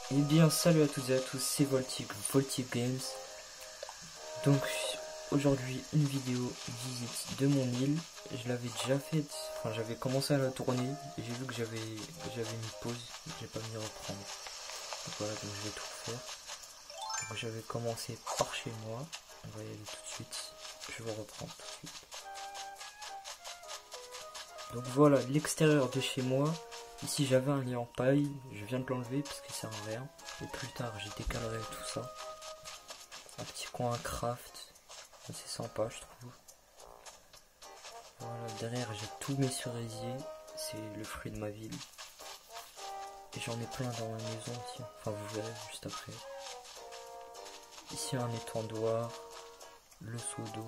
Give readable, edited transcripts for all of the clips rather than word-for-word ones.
Eh bien, salut à toutes et à tous, c'est Voltic Games. Donc, aujourd'hui, une vidéo visite de mon île. Je l'avais déjà faite, enfin, j'avais commencé à la tourner. Et j'ai vu que j'avais mis pause, j'ai pas mis reprendre. Donc voilà, donc je vais tout faire. Donc, j'avais commencé par chez moi. On va y aller tout de suite. Je vais reprendre tout de suite. Donc voilà, l'extérieur de chez moi. Ici, j'avais un lit en paille. Je viens de l'enlever parce qu'il sert à rien. Et plus tard, j'ai décalerai tout ça. Un petit coin craft. C'est sympa, je trouve. Voilà, derrière, j'ai tous mes cerisiers. C'est le fruit de ma ville. Et j'en ai plein dans ma maison aussi. Enfin, vous verrez juste après. Ici, un étendoir. Le seau d'eau.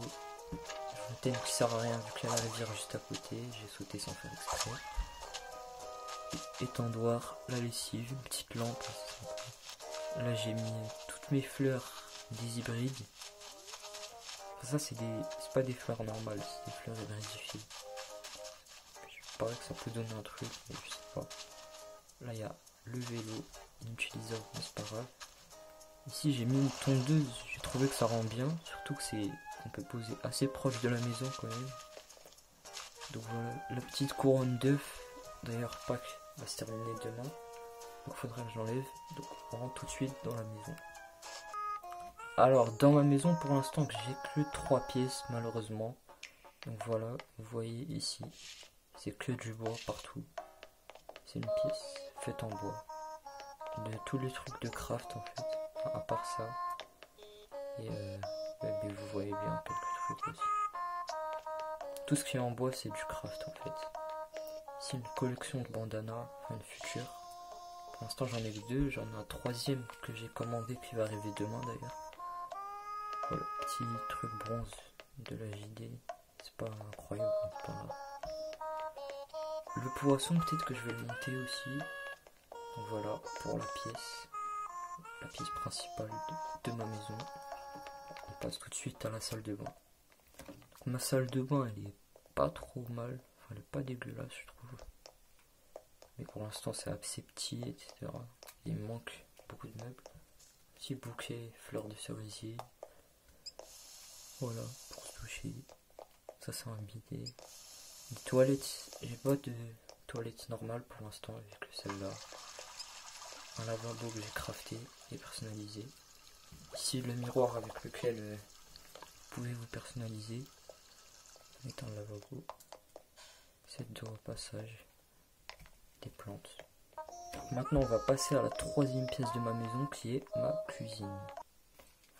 Une fontaine qui sert à rien vu qu'il y a la rivière juste à côté. J'ai sauté sans faire exprès. Étendoir, la lessive, une petite lampe. Là, j'ai mis toutes mes fleurs des hybrides. Ça, c'est pas des fleurs normales, c'est des fleurs hybridifiées. Je parie que ça peut donner un truc, mais je sais pas. Là, il y a le vélo, inutilisable, mais c'est pas grave. Ici, j'ai mis une tondeuse, j'ai trouvé que ça rend bien, surtout que on peut poser assez proche de la maison quand même. Donc voilà, la petite couronne d'œufs. D'ailleurs, Pâques va se terminer demain, donc faudrait que j'enlève. Donc on rentre tout de suite dans la maison. Alors, dans ma maison, pour l'instant, j'ai que 3 pièces, malheureusement. Donc voilà, vous voyez ici, c'est que du bois partout. C'est une pièce faite en bois. De tous les trucs de craft, en fait. Enfin, à part ça. Et vous voyez bien quelques trucs aussi. Tout ce qui est en bois, c'est du craft, en fait. Ici, une collection de bandanas, enfin une future. Pour l'instant, j'en ai que 2. J'en ai un 3e que j'ai commandé, qui va arriver demain, d'ailleurs. Voilà, petit truc bronze de la JD, c'est pas incroyable, c'est pas grave. Le poisson, peut-être que je vais le monter aussi. Donc voilà, pour la pièce principale de ma maison. On passe tout de suite à la salle de bain. Donc, ma salle de bain, elle est pas trop mal, enfin, elle est pas dégueulasse, je trouve. Mais pour l'instant, c'est assez petit, etc. Il me manque beaucoup de meubles. Petit bouquet, fleurs de cerisier. Voilà, pour se toucher. Ça, c'est un bidet. Des toilettes, j'ai pas de toilettes normales pour l'instant, avec que celle-là. Un lavabo que j'ai crafté et personnalisé. Ici, le miroir avec lequel vous pouvez vous personnaliser. C'est un lavabo. Cette de repassage. Des plantes. Maintenant, on va passer à la 3e pièce de ma maison qui est ma cuisine.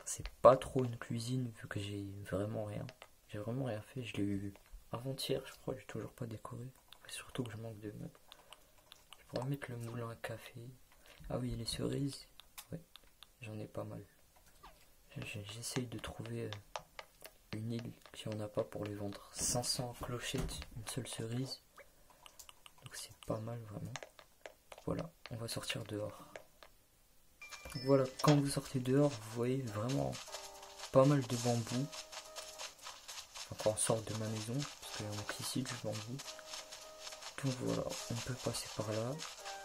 C'est pas trop une cuisine vu que j'ai vraiment rien. J'ai vraiment rien fait. Je l'ai eu avant-hier, je crois. J'ai toujours pas décoré. Et surtout que je manque de meubles. Je pourrais mettre le moulin à café. Ah oui, les cerises. Ouais, j'en ai pas mal. J'essaye de trouver une île si on n'a pas pour les vendre. 500 clochettes, une seule cerise. Donc c'est pas mal vraiment. Voilà, on va sortir dehors. Voilà, quand vous sortez dehors, vous voyez vraiment pas mal de bambou. Quand on sort de ma maison, parce qu'il y en a qu'ici du bambou. Donc voilà, on peut passer par là.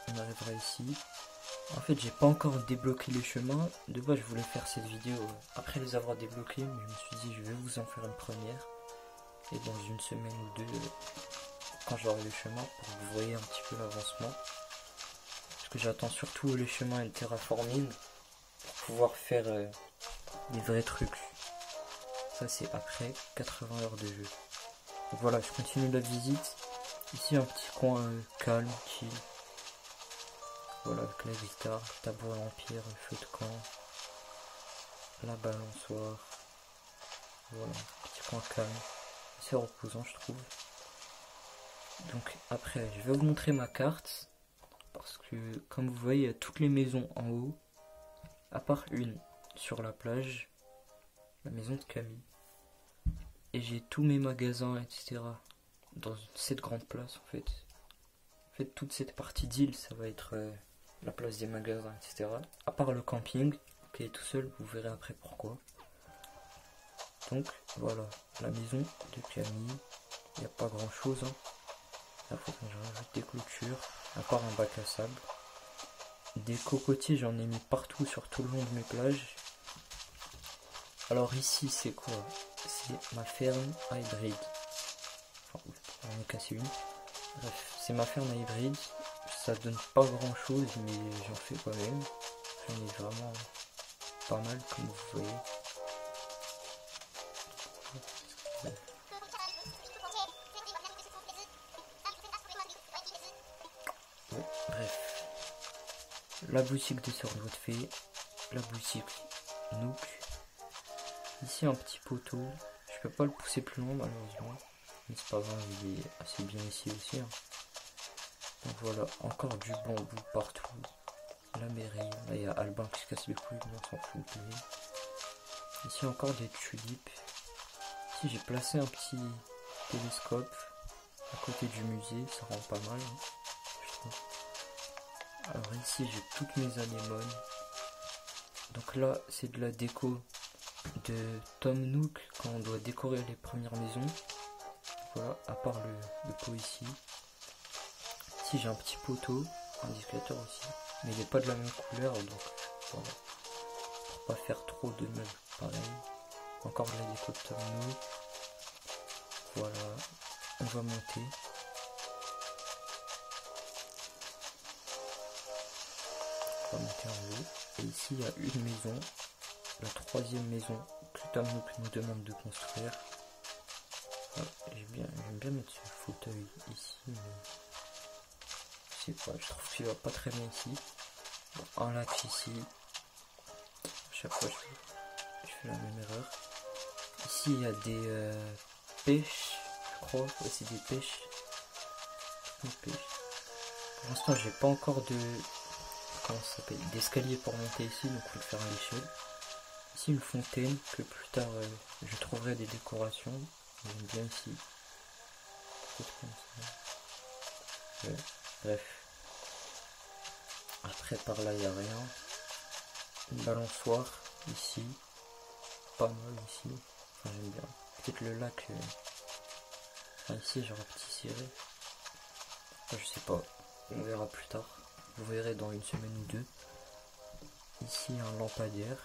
On arrivera ici. En fait, j'ai pas encore débloqué les chemins. De base, je voulais faire cette vidéo après les avoir débloqués, mais je me suis dit, je vais vous en faire une première. Et dans une semaine ou deux, quand j'aurai les chemins, pour que vous voyez un petit peu l'avancement. Parce que j'attends surtout les chemins et le terraforming pour pouvoir faire des vrais trucs. Ça, c'est après 80 heures de jeu. Donc voilà, je continue la visite. Ici, un petit coin calme, chill. Voilà, avec la guitare, le tabouret empire, le feu de camp, la balançoire. Voilà, petit coin calme. C'est reposant, je trouve. Donc après, je vais vous montrer ma carte. Parce que, comme vous voyez, il y a toutes les maisons en haut. À part une, sur la plage. La maison de Camille. Et j'ai tous mes magasins, etc. Dans cette grande place, en fait. En fait, toute cette partie d'île, ça va être la place des magasins, etc. À part le camping, qui est tout seul, vous verrez après pourquoi. Donc, voilà, la maison de Camille. Il n'y a pas grand chose. Hein. Là, il faut que je rajoute des clôtures. Encore un bac à sable. Des cocotiers, j'en ai mis partout sur tout le long de mes plages. Alors ici, c'est quoi? C'est ma ferme à hybride. Enfin, on est cassé une. Bref, c'est ma ferme à hybride. Ça donne pas grand chose, mais j'en fais quand même. J'en ai vraiment pas mal, comme vous voyez. Bon, bref. La boutique de Sœur de Fée. La boutique Nook. Ici un petit poteau. Je peux pas le pousser plus loin malheureusement. Mais c'est pas grave, il est assez bien ici aussi. Hein. Donc voilà, encore du bambou partout. La mairie, là il y a Albin qui se casse les couilles, mais on s'en fout. Ici encore des tulipes. Ici j'ai placé un petit télescope à côté du musée, ça rend pas mal. Hein, je trouve. Alors ici j'ai toutes mes anémones. Donc là c'est de la déco de Tom Nook quand on doit décorer les premières maisons. Voilà, à part le pot ici. Ici j'ai un petit poteau, indicateur aussi, mais il n'est pas de la même couleur, donc voilà. Pour pas faire trop de meubles pareil. Encore de la déco de Tom Nook. Voilà, on va monter. On va monter en haut. Et ici il y a une maison, la troisième maison que Tom Nook nous demande de construire. J'aime bien mettre ce fauteuil ici, mais je sais pas, je trouve qu'il va pas très bien ici. Bon, un lac ici. À chaque fois je fais la même erreur. Ici il y a des pêches, je crois. Ouais, c'est des pêches. Pour l'instant j'ai pas encore de. Comment ça s'appelle? D'escalier pour monter ici, donc il faut le faire à l'échelle. Ici une fontaine que plus tard je trouverai des décorations. J'aime bien ici. Ouais, bref. Après par là il n'y a rien. Une balançoire ici. Pas mal ici. Enfin j'aime bien. Peut-être le lac. Enfin, ici j'aurais petit ciré. Enfin, je sais pas. On verra plus tard. Vous verrez dans une semaine ou deux. Ici un lampadaire.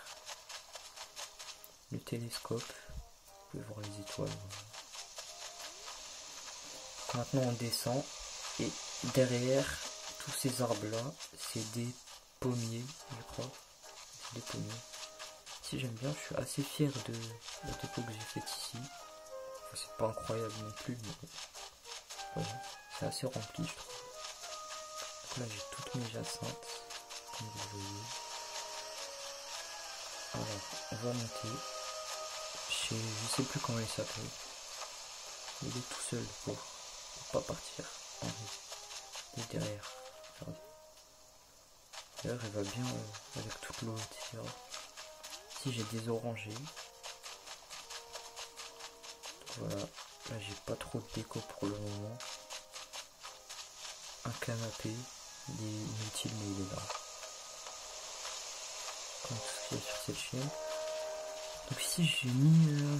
Le télescope. Vous pouvez voir les étoiles. Maintenant on descend. Et derrière tous ces arbres là, c'est des pommiers, je crois. C'est des pommiers. Si j'aime bien, je suis assez fier de la déco que j'ai faite ici. Enfin, c'est pas incroyable non plus, mais voilà, c'est assez rempli je trouve. Donc là j'ai toutes mes jacinthes, comme vous voyez. Alors on va monter. Je sais plus comment il s'appelle. Il est tout seul pour pas partir en haut. Et derrière. D'ailleurs elle va bien avec toute l'eau, etc. Ici j'ai des orangers. Voilà, là j'ai pas trop de déco pour le moment. Un canapé, il est inutile mais il est là. Comme tout ce qu'il y a sur cette chaîne. Donc ici j'ai mis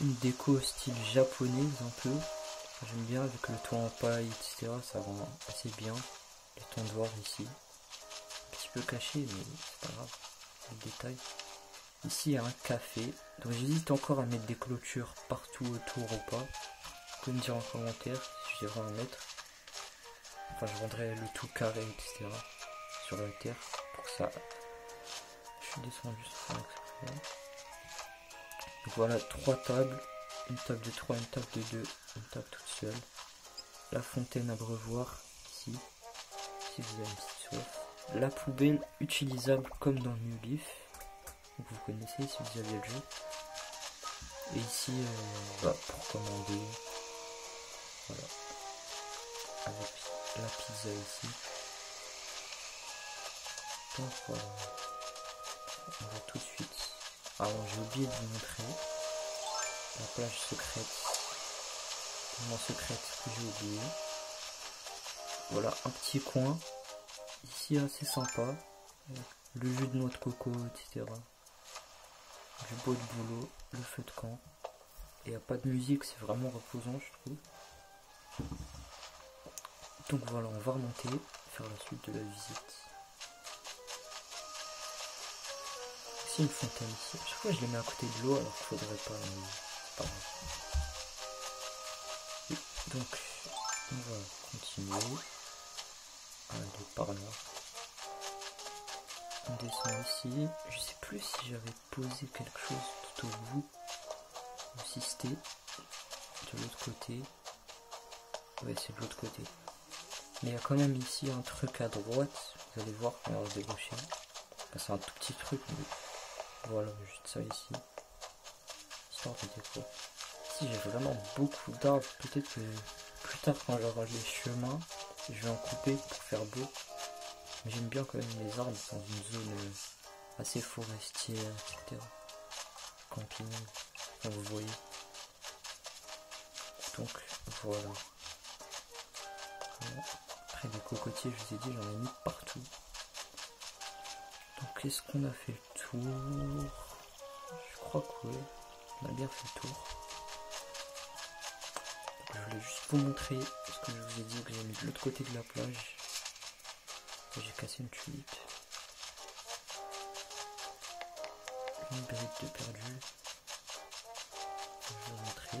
une déco style japonaise un peu. J'aime bien avec le toit en paille, etc. Ça rend assez bien. Les tondoirs ici. Un petit peu caché mais c'est pas grave. C'est le détail. Ici il y a un café. Donc j'hésite encore à mettre des clôtures partout autour ou pas. Vous pouvez me dire en commentaire si je devrais en mettre. Enfin je rendrai le tout carré, etc. sur la terre pour ça. Je suis descendu sur l'exprès. Donc voilà, 3 tables. Une table de 3, une table de 2, une table toute seule. La fontaine à brevoir ici. Si vous avez une petite soif. La poubelle utilisable comme dans New Leaf. Donc vous connaissez si vous avez le jeu. Et ici, pour commander. Voilà. Avec la pizza ici. Donc voilà. On va tout de suite. Alors j'ai oublié de vous montrer la plage secrète. Tellement secrète que j'ai oublié. Voilà un petit coin. Ici assez sympa. Le jus de noix de coco, etc. Du beau de boulot, le feu de camp. Et il n'y a pas de musique, c'est vraiment reposant je trouve. Donc voilà, on va remonter, faire la suite de la visite. aussi une fontaine ici. À chaque fois je les mets à côté de l'eau alors qu'il faudrait pas, mais c'est pas grave. Et donc on va continuer. Aller par là. On descend ici. Je sais plus si j'avais posé quelque chose tout au bout ou si c'était de l'autre côté. Ouais, c'est de l'autre côté. Mais il y a quand même ici un truc à droite. Vous allez voir quand on va déboucher. Enfin, c'est un tout petit truc, mais voilà, juste ça ici. Histoire de déco. Ici j'ai vraiment beaucoup d'arbres. Peut-être que plus tard quand j'aurai les chemins, je vais en couper pour faire beau. Mais j'aime bien quand même les arbres dans une zone assez forestière, etc. Camping, comme vous voyez. Donc voilà. Après les cocotiers, je vous ai dit, j'en ai mis partout. Donc est-ce qu'on a fait le tour? Je crois que oui, on a bien fait le tour. Donc, je voulais juste vous montrer ce que je vous ai dit que j'ai mis de l'autre côté de la plage. J'ai cassé une tulipe. Une brique de perdu. Je vais vous montrer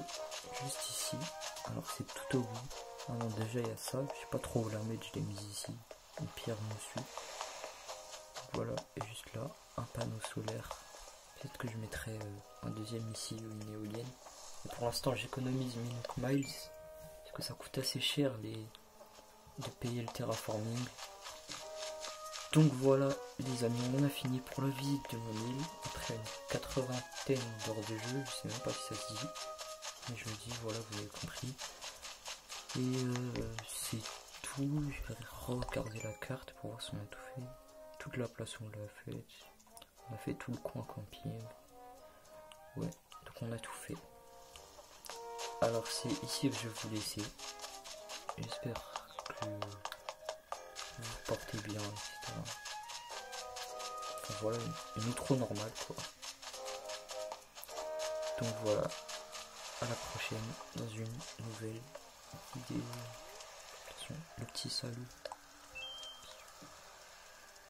juste ici. Alors c'est tout au bout. Ah non, déjà il y a ça. Je sais pas trop où la mettre, je l'ai mise ici. Une pierre dessus. Voilà, et juste là, un panneau solaire. Peut-être que je mettrai un deuxième ici ou une éolienne. Et pour l'instant j'économise 1000 miles. Parce que ça coûte assez cher de payer le terraforming. Donc voilà les amis, on a fini pour la visite de mon île, après une 80aine d'heures de jeu, je sais même pas si ça se dit, mais je le dis, voilà, vous avez compris. Et c'est tout, je vais regarder la carte pour voir si on a tout fait. Toute la place on l'a faite, on a fait tout le coin camping, ouais, donc on a tout fait. Alors c'est ici que je vais vous laisser, j'espère que vous vous portez bien, etc. Enfin, voilà, une outro normale quoi. Donc voilà, à la prochaine dans une nouvelle vidéo. Attention, le petit salut.